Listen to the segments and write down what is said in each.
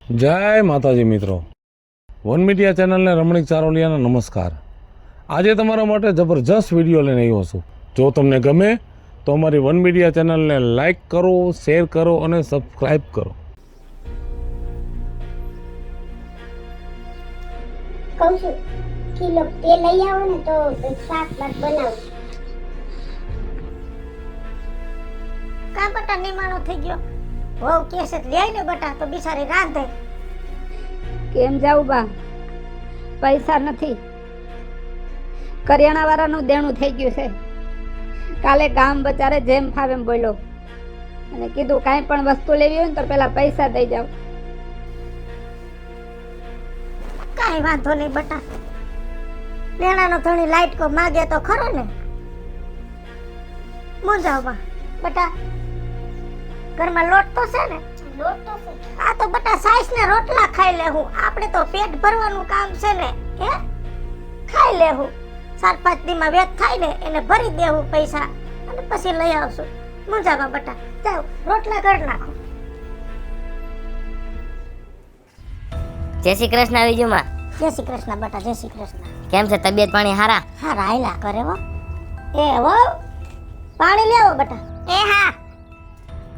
જય માતાજી મિત્રો, વન મીડિયા ચેનલને રમણીક ચારોલિયાના નમસ્કાર। આજે તમારા માટે જબરજસ્ત વિડીયો લઈને આવ્યો છું। જો તમને ગમે તો અમારી વન મીડિયા ચેનલને લાઈક કરો, શેર કરો અને સબસ્ક્રાઈબ કરો। કહું છું કિલો તેલ લઈ આવો ને તો શાક બાક બનાવું। કા બટા નિમાણો થઈ ગયો? હો કેસે લઈ લે બટા તો બિચારી રાંધે। કેમ જાઉં બા? પૈસા નથી, કરિયાણા વાળાનું દેણું થઈ ગયું છે। કાલે ગામ બચારે જેમ ફાવે એમ બોલ્યો અને કીધું કાંઈ પણ વસ્તુ લેવી હોય ને તો પેલા પૈસા દઈ જાવ। કાંઈ વાંધો નહીં બટા, લેણાનો થોડી લાઈટ કો માગે તો ખરો ને। મુંજાવ બા બટા, ઘરમાં લોટ તો છે ને? લોટ તો છે। આ તો બટા સાઈસ ને રોટલા ખાઈ લેહું, આપણે તો પેટ ભરવાનું કામ છે ને। હે ખાઈ લેહું, 4-5 દીમાં વેત થાય ને એને ભરી દેવું પૈસા અને પછી લઈ આવશું। મુંજાવા બટા, જાવ રોટલા ઘર નાખો। જય શ્રી કૃષ્ણ વિજુમાં। જય શ્રી કૃષ્ણ બટા, જય શ્રી કૃષ્ણ। કેમ છે, તબિયત પાણી હારા? હારા આયલા કરે હો। એ હો પાણી લેવો બટા। એ હા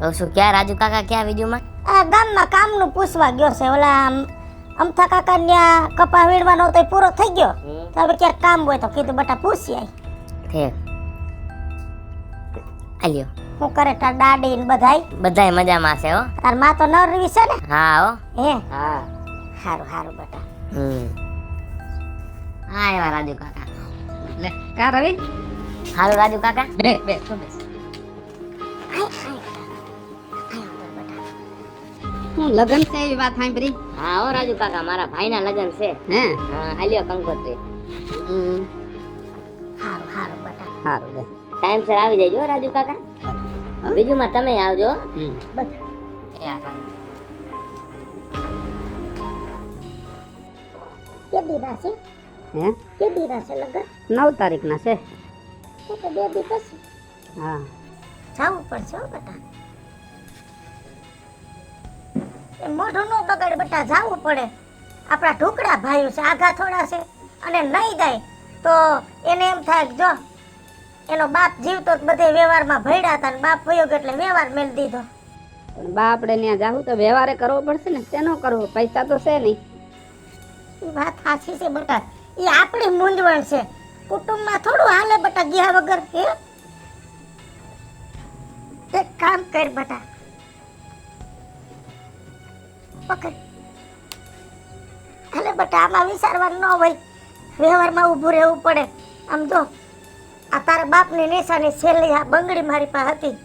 કહું છું, ક્યાં રાજુ કાકા ક્યાં વિજુમાં? આ ગામમાં કામનું પૂછવા ગયો છે। ઓલા અમથા કાકા ત્યાં કપા વીણવાનો તો પૂરો થઈ ગયો, તો હવે ક્યાંક કામ હોય તો કીધું બટા પૂછી આય। ઠીક, આલ્યો। હું કરે તાર દાડી ને બધાય? બધાય મજામાં છે હો। તાર માં તો નરવી છે ને? હા હો। હે હા હારું હારું બટા। હા એવા રાજુ કાકા। લે કા રવિ, હારું રાજુ કાકા। બે બે તો બેસ। હું લગન છે એવી વાત સાંભળી? હા હો રાજુ કાકા, મારા ભાઈના લગ્ન છે। હે હા આલ્યો કંકોત્રી। હારું હારું બટા। સારું લે। ટાઈમ સર આવી જજો રાજુ કાકા। બીજુમાં તમે આવજો। બટા એ આ કાકા। કેદી રાશે? હે કેદી રાશે લગન? 9 તારીખના છે। તો 2 દી પછી હા જાવું પડશે હો બટા। એ મોઢું નો બગાડ બટા, જાવું પડે। આપણા ઢોકળા ભાઈઓ છે, આઘા થોડા છે, અને નહીં જાય તો એને એમ થાય કે જો એનો બાપ જીવતો જ બધે વ્યવહારમાં ભયડા હતા ને બાપ વયો ગયો એટલે વ્યવહાર મેલ દીધો। પણ બા આપણે ત્યાં જાવું તો વ્યવહારે કરવો પડશે ને, તેનો કરવો, પૈસા તો છે નહીં। એ વાત સાચી છે બટા, એ આપણી મૂંઝવણ છે। કુટુંબમાં થોડું હાલે બટા ગયા વગર। હે એક કામ કર બટા, પકડ હાલે બટા, આમાં વિચારવાનું ન હોય, વ્યવહારમાં ઊભું રહેવું પડે। આમ જો આ તારા બાપની નિશાની છેલ્લી આ બંગડી મારી પાસે હતી,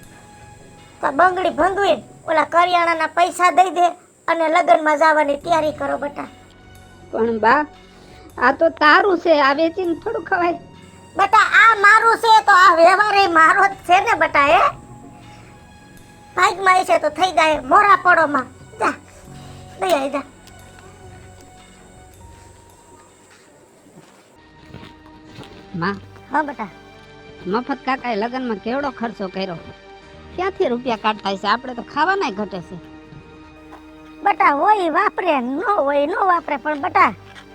તો આ બંગડી ભંગવી ઓલા કરિયાણાના પૈસા દઈ દે અને લગ્નમાં જવાની તૈયારી કરો બટા। પણ બા આ તો તારું છે, આ વેચીને થોડું ખવાય? બટા આ મારું છે તો આ વ્યવહાર એ મારો જ છે ને બટા। એ ભાગમાં છે તો થઈ જાય, મોરા પડોમાં જા દઈ આય જા। માં હા બટા, મફત કાકાએ લગ્નમાં કેવડો ખર્ચો કર્યો, ક્યાંથી રૂપિયા કાઢતા છે? આપણે તો ખાવાના ઘટે છે। બટા હોય વાપરે, ન હોય ન વાપરે, પણ બટા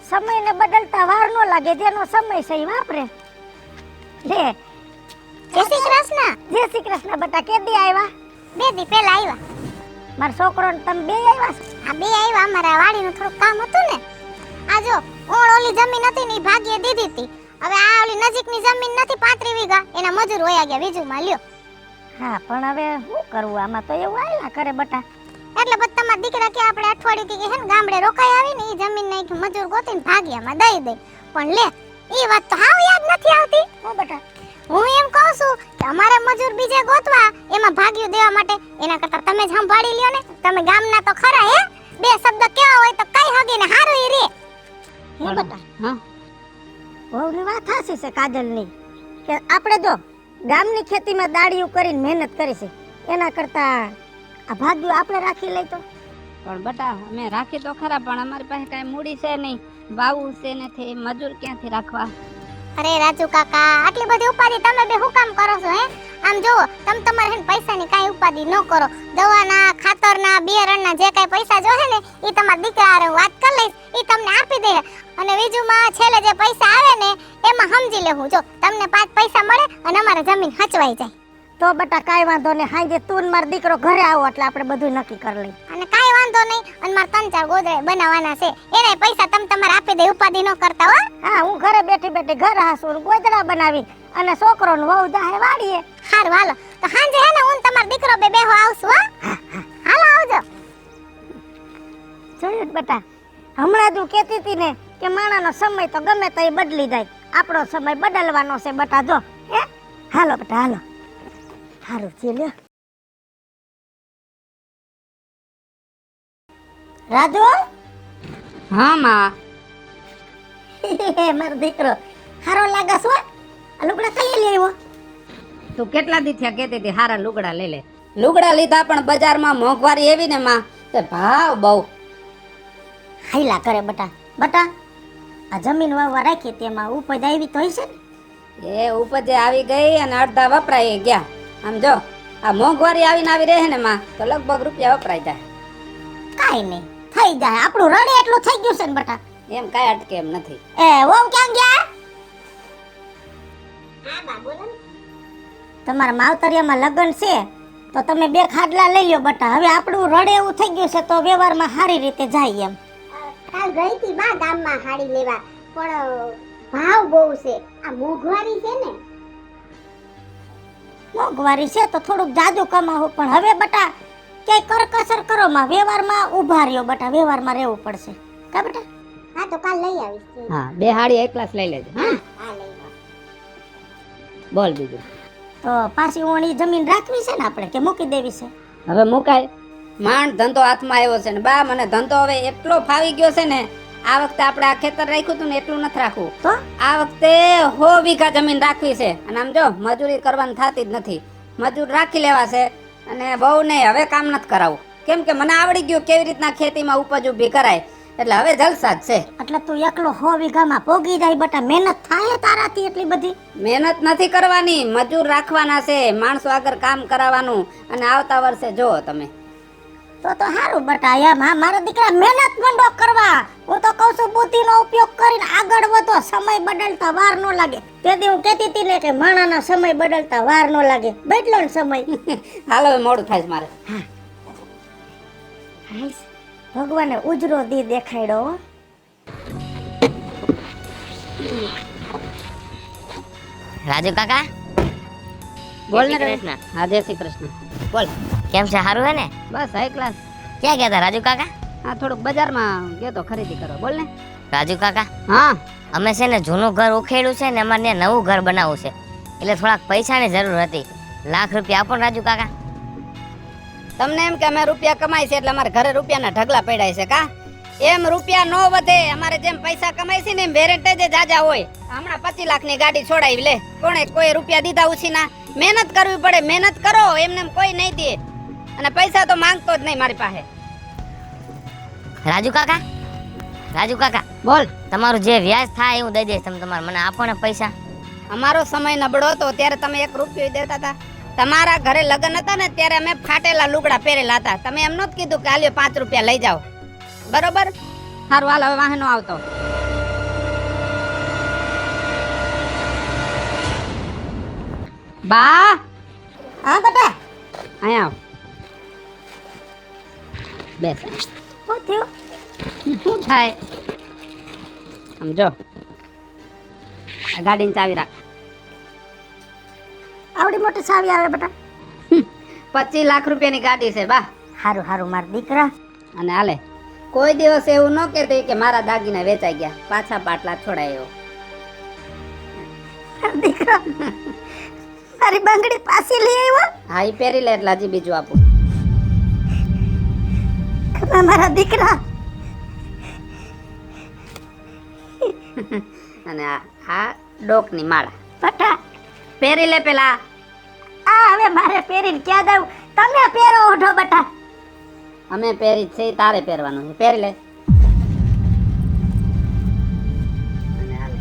સમયને બદલતા વાર ન લાગે, જેનો સમય છે એ વાપરે। લે જય શ્રી કૃષ્ણ। જય શ્રી કૃષ્ણ બટા, કેદી આવ્યા? 2 દી પહેલા આવ્યા। મારા છોકરો ને તમે 2 આવ્યા? આ બે આવ્યા, અમારા વાડીનું થોડું કામ હતું ને। આ જો ઓલી જમીન હતી ને ઈ ભાગીએ દીધી હતી, હવે આ ઓલી નજીકની જમીન નથી 35 વીઘા, એના મજૂર વયા ગયા વિજુમાં લ્યો। હા પણ હવે શું કરવું, આમાં તો એવું આવ્યા કરે બટા। એટલે પછી તમારા દીકરા કે આપણે અઠવાડિયું કે હે ને ગામડે રોકાઈ આવી ને ઈ જમીન નાખી મજૂર ગોતીને ભાગ્યામાં દઈ દે, પણ લે ઈ વાત તો હાવ યાદ નથી આવતી। હો બટા, હું એમ કહું છું કે અમારે મજૂર બીજે ગોતવા એમાં ભાગ્યું દેવા માટે એના કરતા તમે જ સંભાળી લ્યો ને, તમે ગામના તો ખરા। હે 2 શબ્દ કેવા હોય તો કઈ હગીને હારું ઈ રે। હે બટા, હા વહુની વાત સાચી છે કાજલની, કે આપણે જો ગામની ખેતીમાં દાડિયું કરીને મહેનત કરી છે, એના કરતા આ ભાગ્યું આપણે રાખી લઈ તો। પણ બટા અમે રાખી તો ખરા, પણ અમારી પાસે કાંઈ મૂડી છે નહીં, વાવું છે નથી, મજૂર ક્યાંથી રાખવા? અરે રાજુ કાકા, આટલી બધી ઉપાધિ તમે બે હું કામ કરો છો? હે આમ જો તમે તમારે હે પૈસાની કાંઈ ઉપાધિ ન કરો. દવાના, ખાતરના, બિયારણના જે કાંઈ પૈસા જોહે ને એ તમારા દીકરા હારે વાત કરી લઈશ, એ તમને આપી દે. અને બીજુંમાં છેલ્લે જે પૈસા આવે ને એમાં સમજી લેવું, જો તમને 5 પૈસા મળે અને અમારે જમીન હચવાઈ જાય. તો બટા કાંઈ વાંધો નહીં, હાંજે તું ને મારો દીકરો ઘરે આવો એટલે આપણે બધું નક્કી કરી લઈએ. અને કાંઈ વાંધો નહીં. અને મારે 3-4 ગોદડા બનાવવાના છે, એના પૈસા તમે તમારે આપી દે, ઉપાધિ ન કરતા હો. હા, હું ઘરે બેઠી બેઠી ઘર હાસું ગોદડા બનાવી અને છોકરોને વહુ જાહે વાડીએ. હારું હાલો, તો સાંજે હે ને હું ને તમારો દીકરો બેહો આવશું હો. હાલો આવજો. જોયું બટા, હમણાં જ હું કહેતી હતી ને કે માણાનો સમય તો ગમે તો એ બદલી જાય, આપણો સમય બદલવાનો છે બટા. જો હે, હાલો બટા હાલો. હારું છે લ્યો. રાજુ હા માં, મારો દીકરો હારો લાગસ હો. આ લુગડા કઈ લઈ આવ્યો? તું કેટલા દી થયા કહેતી હતી હારા લુગડા લઈ લે. લુગડા લીધા પણ બજારમાં મોંઘવારી એવી ને માં, તે ભાવ બહુ. હાઈલા કરે બટા. બટા, આ જમીન વાવવા રાખી તેમાં ઉપજ આવી તો હશે ને? એ ઉપજે આવી ગઈ અને અડધા વપરાઈ ગયા. આમ જો આ મોંઘવારી આવીને આવી રહે ને માં, તો લગભગ રૂપિયા વપરાઈ જાય. કાઈ નહીં, થઈ જાય. આપણું રડે એટલું થઈ ગયું છે ને બટા. એમ કાંઈ અટકે એમ નથી. એ ઓમ ક્યાં ગયા? તમારા માવતરિયામાં લગ્ન છે તો તમે 2 ખાડલા લઈ લ્યો બટા. હવે આપણું રડે એવું થઈ ગયું છે તો વ્યવહારમાં સારી રીતે જાય એમ. કાલ ગઈ હતી બા ગામમાં હાડી લેવા, પણ ભાવ બહુ છે. આ મોંઘવારી છે ને, મોંઘવારી છે તો થોડુંક જાજુ કમાવું, પણ હવે બટા ક્યાંય કરકસર કરો માં, વ્યવહારમાં ઊભા રહ્યો બટા. વ્યવહારમાં રહેવું પડશે કા બટા? હા તો કાલ લઈ આવીશ. હા, 2 હાડી એક ક્લાસ લઈ લેજો. હા, હા લઈ આવ. બોલ બીજું. તો પાછી ઓણી જમીન રાખવી છે ને આપણે કે મૂકી દેવી છે? હવે મુકાય. માંડ ધંધો હાથમાં આવ્યો છે ને બા, મને ધંધો હવે એટલો ફાવી ગયો છે ને. આ વખતે આપણે આ ખેતર રાખ્યું હતું ને એટલું નથી રાખવું. તો આ વખતે 100 વીઘા જમીન રાખવી છે. અને આમ જો મજૂરી કરવાની થતી જ નથી, મજૂર રાખી લેવા છે. અને બહુ નહીં, હવે કામ નથી કરાવવું, કેમ કે મને આવડી ગયું કેવી રીતના ખેતીમાં ઉપજ ઊભી કરાય. એટલે હવે જલસા જ છે. એટલે તું એકલો 100 વીઘામાં પોગી જાય બટા? મહેનત થાય તારાથી એટલી બધી? મહેનત નથી કરવાની, મજૂર રાખવાના છે, માણસો આગળ કામ કરાવવાનું. અને આવતા વર્ષે જો તમે તો સારું બટા. એમ હા, મારા દીકરા મહેનત મંડો કરવા. હું તો કહું છું બુદ્ધિનો ઉપયોગ કરીને આગળ વધો, સમય બદલતા વાર ન લાગે. તેથી હું કહેતી હતી ને કે માણાના સમય બદલતા વાર ન લાગે. બદલો ને સમય. હાલો હવે મોડું થાય છે મારે. ભગવાને ઉજરો દી દેખાડ્યો હો. રાજુ કાકા, બોલ ને જય શ્રી રવિ. કૃષ્ણ. હા, જય શ્રી કૃષ્ણ. બોલ. કેમ છે, સારું હે ને? બસ હાઈ ક્લાસ. ક્યાં ગયા હતા રાજુ કાકા? હા, થોડુંક બજારમાં ગયો તો ખરીદી કરવા. બોલ ને. રાજુ કાકા, હા, અમે છે ને જૂનું ઘર ઉખેડ્યું છે ને અમારે ત્યાં નવું ઘર બનાવવું છે, એટલે થોડાક પૈસાની જરૂર હતી. ₹1 લાખ આપો ને રાજુ કાકા. તમને એમ કે અમે રૂપિયા કમાય છે એટલે અમારે ઘરે રૂપિયાના ઢગલા પડ્યા છે કા? એમ રૂપિયા નો વધે. અમારે જેમ પૈસા કમાય છે ને એમ વેરેન્ટેજ જ જાજા હોય. હમણાં 25 લાખની ગાડી છોડાવી લે. કોણે કોઈ રૂપિયા દીધા ઉછીના? મહેનત કરવી પડે, મહેનત કરો, એમને એમ કોઈ નહીં દે. અને પૈસા તો માંગતો જ નહીં મારી પાસે. રાજુ કાકા, રાજુ કાકા, બોલ. તમારું જે વ્યાજ થાય હું દઈ દઈશ, તમે તમારે મને આપો ને પૈસા. અમારો સમય નબળો હતો ત્યારે તમે 1 રૂપિયો દેતા હતા. તમારા ઘરે લગ્ન હતા ને ત્યારે અમે ફાટેલા લુગડા પહેરેલા હતા. તમે એમ નહોતું કીધું કે આલ્યો 5 રૂપિયા લઈ જાઓ, બરોબર? સારું, હાલ હવે વાહે નો આવતો. બા, હા બટા, અહીંયા આવ. બેસ. શું થયું? શું થાય? સમજો, ગાડીની ચાવી રાખ. આવડી મોટી સાવી આવે બટા? 25 લાખ રૂપિયાની ગાડી છે બા. હારું હારું મારા દીકરા. અને હાલે કોઈ દિવસ એવું ન કહેતી કે મારા દાગીના વેચાઈ ગયા, પાછા પાટલા છોડાય. મારા દીકરા મારી બંગડી પાછી લઈ આવ્યો. હા, ઈ પહેરી લે એટલે હજી બીજું આપું. ખબર મારા દીકરા. અને આ ડોકની માળા બટા, પહેરી લે પેલા. આ હવે મારે પહેરીને ક્યાં જાવ? તમે પહેરો ઓઢો બટા. અમે પહેરી જ છે, તારે પહેરવાનું છે, પહેરી લે. અને હાલે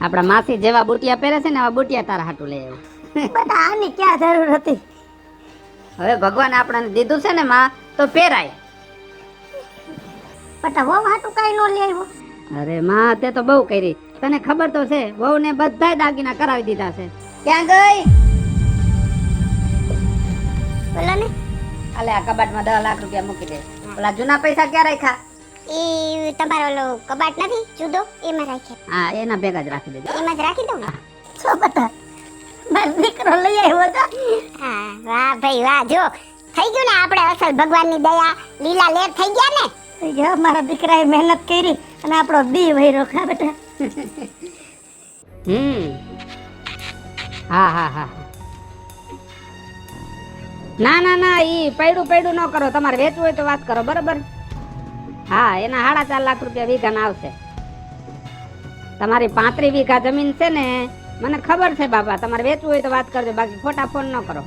આપણા માસી જેવા બુટિયા પહેરે છે ને, આવા બુટિયા તારા હાટું લઈ આવ્યો. બેટા આની ક્યાં જરૂર હતી? હવે ભગવાન આપણને દીધું છે ને માં તો પહેરાય. બેટા વહુ હાટું કાંઈ ન લઈ આવ્યો? અરે માં તે તો બહુ કરી. તને ખબર તો છે વહુ ને બધાય દાગીના કરાવી દીધા છે. ક્યાં ગઈ? બોલો ને. અલે આ કબાટમાં 10 લાખ રૂપિયા મૂકી દે. ઓલા જૂના પૈસા ક્યાં રાખ્યા? ઈ તમારો ઓલો કબાટ નથી જુદો એમાં રાખ્યા. હા એના ભેગા જ રાખી દેજો. એમાં જ રાખી દઉં ને. છો બેટા મારો દીકરો લઈ આવ્યો તો. હા વાહ ભાઈ વાહ, જો થઈ ગયું ને આપણે અસલ ભગવાનની દયા, લીલા લેર થઈ ગયા ને. થઈ ગયો, મારા દીકરાએ મહેનત કરી અને આપણો દી વહીરો ખા બેટા. હા હા હા. ના ના ના ઈ પૈડું ન કરો. તમારે વેચવું હોય તો વાત કરો, બરાબર? હા એના 4.5 લાખ રૂપિયા વીઘાના આવશે. તમારી 35 વીઘા જમીન છે ને, મને ખબર છે બાબા. તમારે વેચવું હોય તો વાત કરજો, બાકી ખોટા ફોન ન કરો.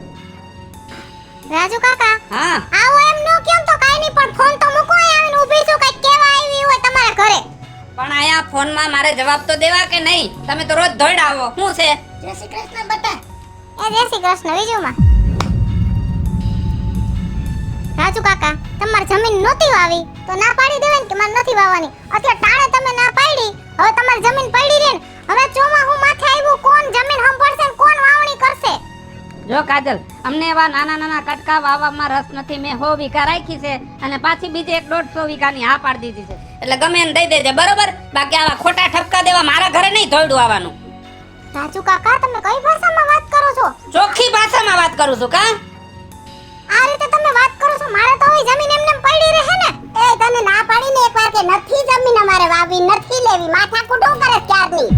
રાજુ કાકા હા આવો એમ નો કેમ તો કાઈ નહીં, પણ ફોન તો મૂકો. અહીં આવીને ઊભી છું, કઈ કેવા આવી હોય તમારા ઘરે. પણ આયા ફોનમાં મારે જવાબ તો દેવા કે નહીં? તમે તો રોજ ધોઈડ આવો. શું છે? જય શ્રી કૃષ્ણ બેટા. એ જય શ્રી કૃષ્ણ વિજુમાં. રાજુ કાકા તમારી જમીન નહોતી વાવી તો ના પાડી દેવાય ને કે મારે નથી વાવવાની. અત્યારે ટાણે તમે ના પાડી, હવે તમારી જમીન પડી રહે ને. હવે ચોમાસું માથે આવ્યું, કોણ જમીન સંભાળશે ને કોણ વાવણી કરશે? જો કાજલ, અમને એવા નાના નાના કટકા વાવવામાં રસ નથી. મેં 100 વીઘા રાખી છે અને પાછી બીજે 150 વીઘાની હા પાડી દીધી છે. એટલે ગમે એને દઈ દેજે, બરોબર? બાકી આવા ખોટા ઠપકા દેવા મારા ઘરે નહીં ધોઈડું આવવાનું. રાજુ કાકા તમે કઈ ભાષામાં વાત કરો છો? ચોખ્ખી ભાષામાં વાત કરું છું. કા આ રીતે તમે વાત કરો છો? મારે તો હવે જમીન એમને એમ પડી રહે ને. એ તને ના પાડીને એકવાર કે નથી જમીન અમારે વાવી, નથી લેવી, માથા કુટો કરે ક્યારની.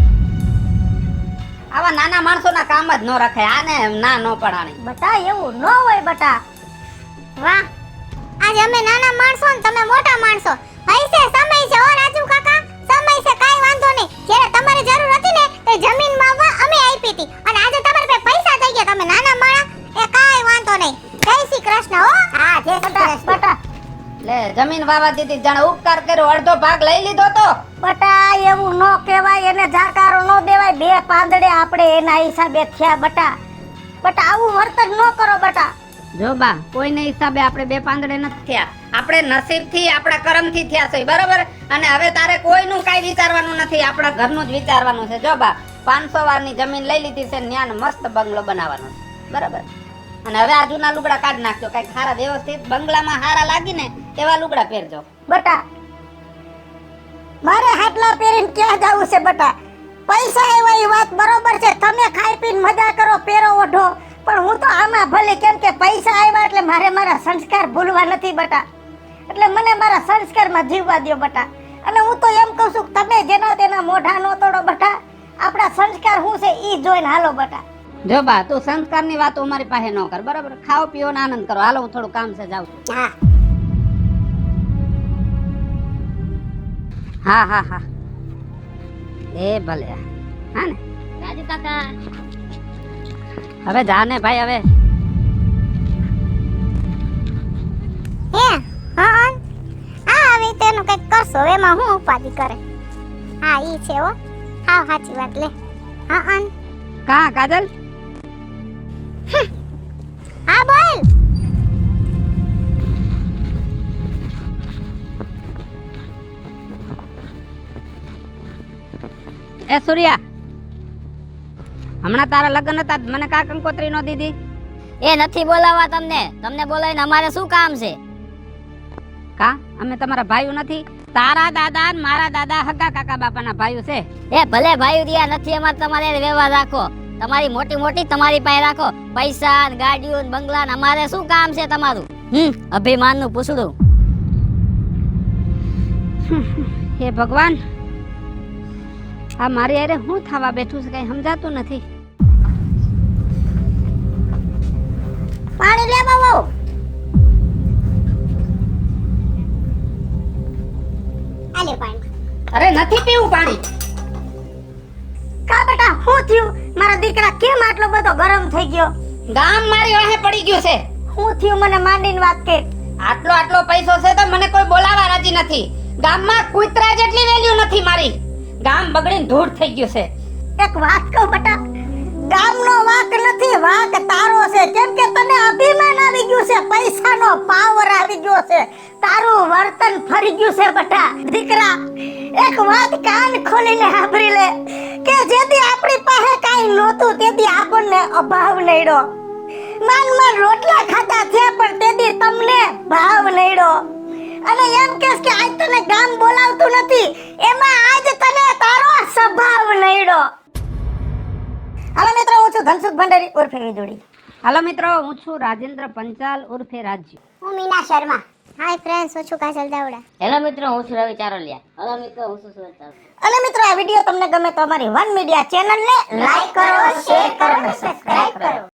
આવા નાના માણસોના કામ જ ન રખાય. આને ના ન પડાણી. બેટા એવું ન હોય બેટા. વાહ, આજે અમે નાના માણસો ને તમે મોટા માણસો. હૈસે સમય છે ઓ રાજુ કાકા, સમય છે, કાઈ વાંધો નહીં. જ્યારે તમારે જરૂર હતી ને તે જમીન માં અમે આપી હતી, અને આજે તમારે પાસે પૈસા થઈ ગયા, તમે નાના માણા, એ કાઈ વાંધો નહીં. જય શ્રી કૃષ્ણ હો. હા જય શ્રી કૃષ્ણ બેટા. લે જમીન વાવા દીધી, જાણે ઉપકાર કર્યો, અડધો ભાગ લઈ લીધો તો. બેટા એવું ન કહેવાય, એને જાકારો ન દેવાય. 2 પાંદડે આપણે એના હિસાબે થયા બેટા. બેટા આવું વર્તન ન કરો બેટા. જો બા, કોઈને હિસાબે આપણે 2 પાંદડે નથી થયા. આપણે નસીબથી, આપણા કર્મથી થયા છે, બરાબર? અને હવે તારે કોઈનું કાઈ વિચારવાનું નથી, આપણા ઘરનું જ વિચારવાનું છે. જો બા, 500 વારની જમીન લઈ લીધી છે, ન્યાન મસ્ત બંગલો બનાવવાનો છે, બરાબર? અને હવે આ જૂના લુગડા કાઢ નાખજો, કઈક સારા વ્યવસ્થિત બંગલામાં હારા લાગીને એવા લુગડા પહેરજો. બેટા મારે હાટલા પહેરીને ક્યાં જવું છે બેટા? પૈસા એવા એ વાત બરોબર છે, તમે ખાઈ પીને મજા કરો, પહેરો ઓઢો, પણ હું તો આમાં ભલે, કેમ કે પૈસા આવ્યા એટલે મારે મારા સંસ્કાર ભૂલવા નથી બેટા. એટલે મને મારા સંસ્કારમાં જીવવા દો બેટા. અને હું તો એમ કહું છું, તમે જેના તેના મોઢા નો તોડો બેટા. આપણા સંસ્કાર શું છે ઈ જોઈને હાલો બેટા. જો બા, તું સંસ્કારની વાતો અમારી પાસે ન કર, બરાબર? ખાઓ પીઓ ને આનંદ કરો. હાલો, હું થોડું કામ છે, જાઉં છું. હા હા હા હા, એ ભલે. હા ને રાજુ કાકા હવે જાને ભાઈ. હવે હે હા હા, હવે તેનું કઈક કરશો, એમાં હું ઉપાધિ કરે. હા ઈ છે હો, હા સાચી વાત. લે હા કા કાજલ? હા બોલ. એ સૂર્યા, હમણાં તારા લગ્ન હતા, મને કા કંકોત્રી નો દીધી? એ નથી બોલાવવા તમને. તમને બોલાવીને અમારે શું કામ છે? કા અમે તમારા ભાઈઓ નથી? તારા દાદા ને મારા દાદા હગા કાકા બાપાના ભાઈઓ છે. એ ભલે ભાઈ રહ્યા નથી, અમારે તમારે વ્યવહાર રાખો. તમારી મોટી મોટી તમારી પાસે રાખો, પૈસા ને ગાડીઓ ને બંગલા ને. અમારે શું કામ છે તમારું? અભિમાન નું પૂછડું. હે ભગવાન, આ મારી અરે હું થવા બેઠું છે, કઈ સમજાતું નથી. પાણી લેવા આવો. આલે પાણી. અરે નથી પીવું પાણી. કા બેટા શું થયું? મારા દીકરા કેમ આટલો બધો ગરમ થઈ ગયો? ગામ મારી વાહે પડી ગયું છે. શું થયું મને માંડીને વાત કે. આટલો પૈસો છે તો મને કોઈ બોલાવા રાજી નથી. ગામમાં કૂતરા જેટલી વેલ્યુ નથી મારી. ગામ બગડીને ધૂળ થઈ ગયું છે. એક વાત કહું બેટા, ગામનો વાંક નથી, વાંક તારો છે. કેમ કે તને અભિમાન આવી ગયું છે, પૈસાનો પાવર આવી ગયો છે, તારું વર્તન ફરી ગયું છે. બટા દીકરા, એક વાત કાન ખોલીને સાંભળી લે કે જેથી આપણી પાસે કાંઈ નહોતું તેથી આપણને અભાવ નડ્યો. માન રોટલા ખાતા છે પણ તેથી તમને ભાવ નડ્યો. અને એમ કહેશ કે આજ તને ગામ બોલાવતું નથી, એમાં આજ તને તારો સ્વભાવ નડ્યો. હાલો મિત્રો, હું છું ધનસુખ ભંડારી ઉર્ફે વીજળી. હાલો મિત્રો, હું છું રાજેન્દ્ર પંચાલ ઉર્ફે રાજ્ય. હું મીના શર્મા. હાય ફ્રેન્ડ્સ, હું છું કાજલ દાવડા. હેલો મિત્રો, હું છું રવિ ચારોલિયા. હેલો મિત્રો, હું છું સુરત ચારોલિયા. અને મિત્રો, આ વિડીયો તમને ગમે તો અમારી વન મીડિયા ચેનલને લાઈક કરો, શેર કરો અને સબસ્ક્રાઇબ કરો.